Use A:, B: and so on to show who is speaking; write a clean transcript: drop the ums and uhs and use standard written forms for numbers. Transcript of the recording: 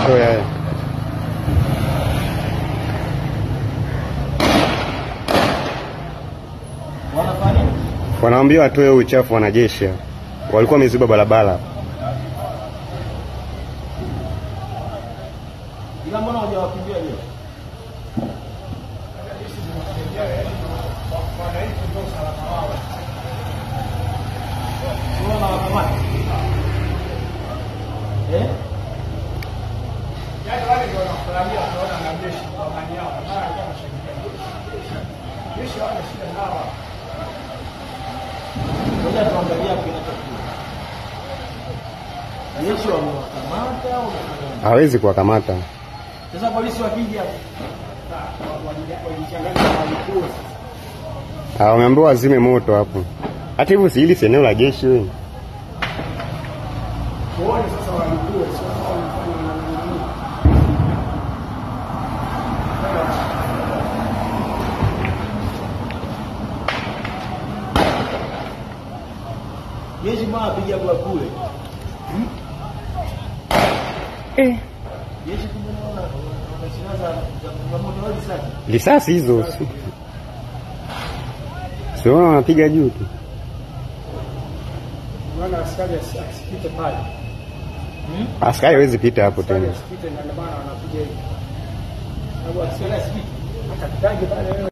A: atoe haya. Wanaambia atoe uchafu wanajeshi. Walikuwa wameziba barabara.
B: Ila mbona hujawakimbia leo?
A: Hawezi kuwakamata.
B: Sasa polisi wakija
A: wameambiwa wazime moto hapo. Hata hivyo si hili eneo la jeshi wewe.
B: Kuone sasa walikuwa sasa wanafanya nini? Jeshi bwana piga kwa kule. Jeshi tumeona wanashinda za moto risasi.
A: Risasi hizo. Sio wanapiga juu tu.
B: Wana askari asipite pale.
A: Askari hawezi pita hapo tena.
B: Asipite na maana wanapiga hivi. Sababu askari asipite. Hata kitange pale